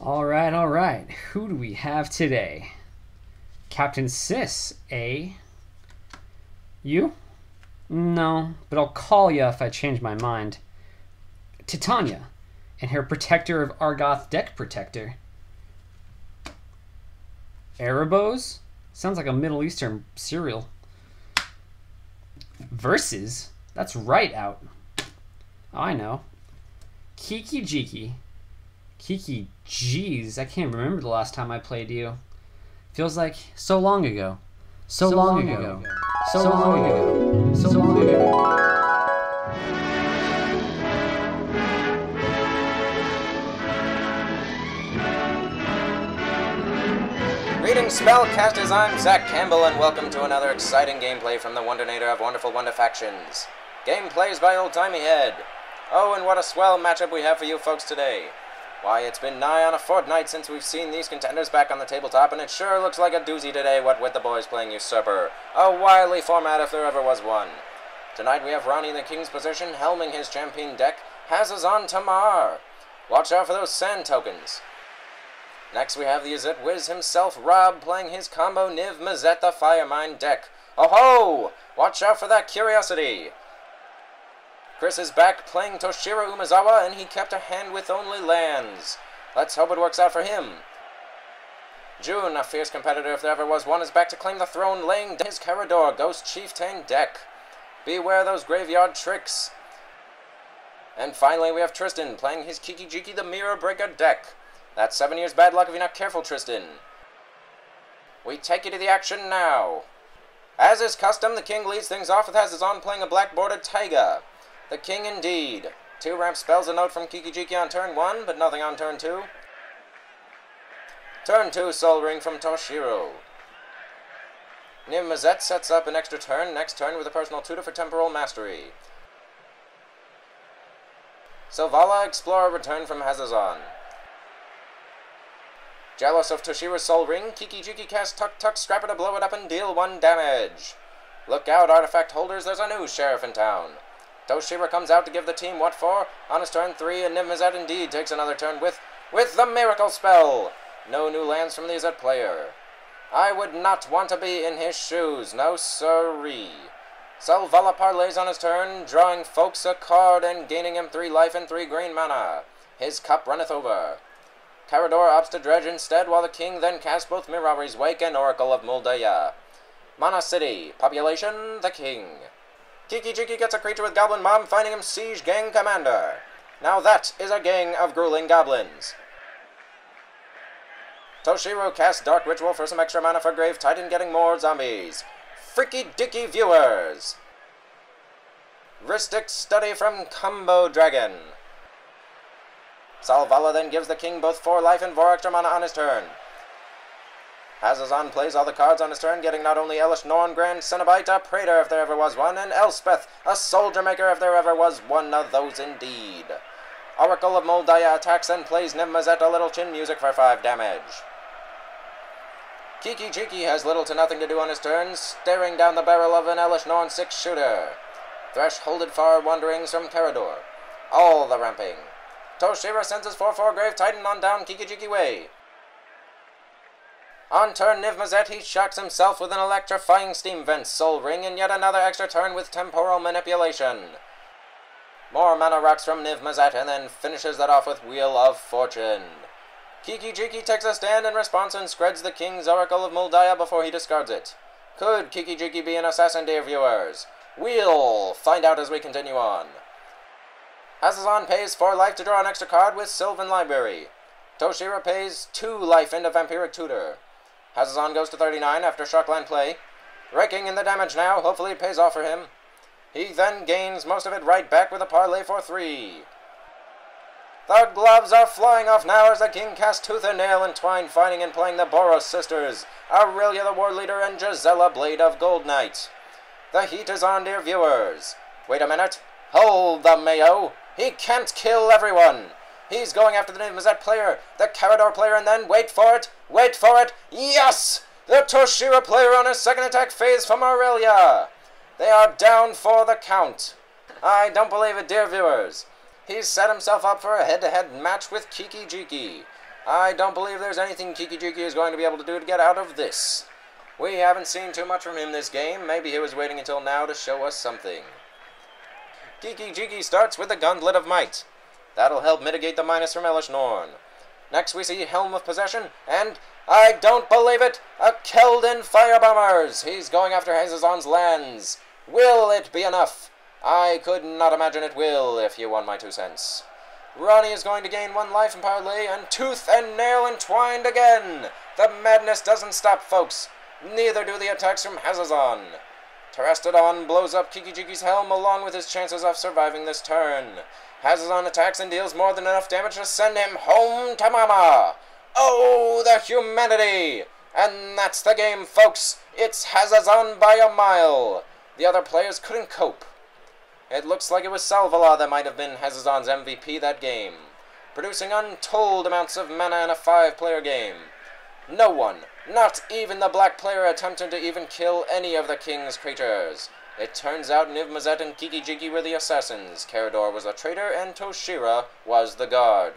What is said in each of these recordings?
All right. Who do we have today? Captain Sis, eh? You? No, but I'll call you if I change my mind. Titania, and her Protector of Argoth deck protector. Erebos? Sounds like a Middle Eastern cereal. Versus? That's right out. Oh, I know. Kiki-jiki. Kiki-jeez, I can't remember the last time I played you. Feels like so long ago. So long ago. So long ago. So long ago. Greetings, spellcasters, I'm Zach Campbell, and welcome to another exciting gameplay from the Wondernator of Wonderful Wonder Factions. Gameplays by OldtimeyHead. Oh, and what a swell matchup we have for you folks today. Why, it's been nigh on a fortnight since we've seen these contenders back on the tabletop, and it sure looks like a doozy today, what with the boys playing Usurper. A wily format if there ever was one. Tonight we have Ronnie in the King's position, helming his champion deck, Hazezon Tamar. Watch out for those sand tokens. Next we have the Izzet Wiz himself, Rob, playing his combo niv-mizzet the Firemine deck. Oh ho! Watch out for that curiosity! Chris is back playing Toshiro Umezawa, and he kept a hand with only lands. Let's hope it works out for him. June, a fierce competitor if there ever was one, is back to claim the throne, laying his Carador Ghost Chieftain deck. Beware those graveyard tricks. And finally we have Tristan playing his Kiki-jiki the Mirror Breaker deck. That's 7 years bad luck if you're not careful, Tristan. We take you to the action now. As is custom, the King leads things off with Hazezon playing a black-bordered Taiga. The King indeed. 2 ramp spells, a note from Kiki-jiki on turn 1, but nothing on turn 2. Turn 2, Soul Ring from Toshiro. niv-mizzet sets up an extra turn, next turn with a personal tutor for Temporal Mastery. Selvala, Explorer, return from Hazezon. Jealous of Toshiro's Soul Ring, Kiki-jiki cast Tuk-Tuk, scrap it to blow it up and deal 1 damage. Look out, artifact holders, there's a new sheriff in town. Toshiro comes out to give the team what for. On his turn 3, and niv-mizzet indeed takes another turn with the Miracle Spell. No new lands from the Izzet player. I would not want to be in his shoes, no siree. Selvala parlays on his turn, drawing folks a card and gaining him 3 life and 3 green mana. His cup runneth over. Carador opts to dredge instead, while the King then casts both Mirari's Wake and Oracle of Muldaya. Mana City, population, the King. Kiki-jiki gets a creature with Goblin Mob, finding him Siege Gang Commander. Now that is a gang of grueling goblins. Toshiro casts Dark Ritual for some extra mana for Grave Titan, getting more zombies. Freaky dicky viewers. Ristic study from Combo Dragon. Selvala then gives the King both 4 life and 4 extra mana on his turn. Hazezon plays all the cards on his turn, getting not only Elish Norn, Grand Cenobite, a Praetor if there ever was one, and Elspeth, a Soldier Maker if there ever was one of those indeed. Oracle of Muldaya attacks and plays niv-mizzet a little chin music for 5 damage. Kiki-jiki has little to nothing to do on his turn, staring down the barrel of an Elish Norn 6-shooter. Thresholded Far Wanderings from Carador. All the ramping. Toshiro sends his 4/4 Grave Titan on down Kiki-jiki way. On turn niv-mizzet, he shocks himself with an electrifying Steam Vent Soul Ring, and yet another extra turn with Temporal Manipulation. More mana rocks from niv-mizzet, and then finishes that off with Wheel of Fortune. Kiki-jiki takes a stand in response and spreads the King's Oracle of Muldaya before he discards it. Could Kiki-jiki be an assassin, dear viewers? We'll find out as we continue on. Hazezon pays 4 life to draw an extra card with Sylvan Library. Toshiro pays 2 life into Vampiric Tutor. Hazezon goes to 39 after Shockland play. Raking in the damage now, hopefully it pays off for him. He then gains most of it right back with a parlay for 3. The gloves are flying off now as the King casts Tooth and Nail, entwined, finding and playing the Boros sisters, Aurelia the War Leader, and Gisela Blade of Gold Knight. The heat is on, dear viewers. Wait a minute. Hold the mayo. He can't kill everyone. He's going after the niv-mizzet player, the Carador player, and then, wait for it, yes! The Toshiro player on his second attack phase from Aurelia. They are down for the count. I don't believe it, dear viewers. He's set himself up for a head-to-head match with Kiki-jiki. I don't believe there's anything Kiki-jiki is going to be able to do to get out of this. We haven't seen too much from him this game. Maybe he was waiting until now to show us something. Kiki-jiki starts with the Gauntlet of Might. That'll help mitigate the minus from Elish Norn. Next we see Helm of Possession, and I don't believe it! A Keldon Firebombers! He's going after Hazezon's lands. Will it be enough? I could not imagine it will, if you want my 2 cents. Ronnie is going to gain 1 life in parlay, and tooth and nail entwined again! The madness doesn't stop, folks. Neither do the attacks from Hazezon. Terastodon blows up Kiki-jiki's helm along with his chances of surviving this turn. Hazezon attacks and deals more than enough damage to send him home to mama. Oh, the humanity! And that's the game, folks. It's Hazezon by a mile. The other players couldn't cope. It looks like it was Salvala that might have been Hazezon's MVP that game, producing untold amounts of mana in a 5-player game. No one, not even the black player, attempted to even kill any of the king's creatures. It turns out niv-mizzet and kiki-jiki were the assassins, Carador was a traitor, and Toshira was the guard.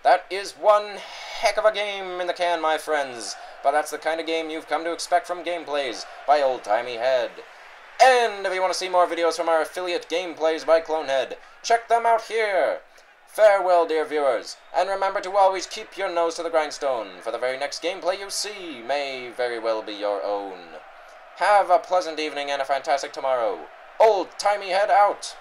That is one heck of a game in the can, my friends, but that's the kind of game you've come to expect from Gameplays by OldtimeyHead. And if you want to see more videos from our affiliate Gameplays by Clonehead, check them out here. Farewell, dear viewers, and remember to always keep your nose to the grindstone, for the very next gameplay you see may very well be your own. Have a pleasant evening and a fantastic tomorrow. OldtimeyHead out!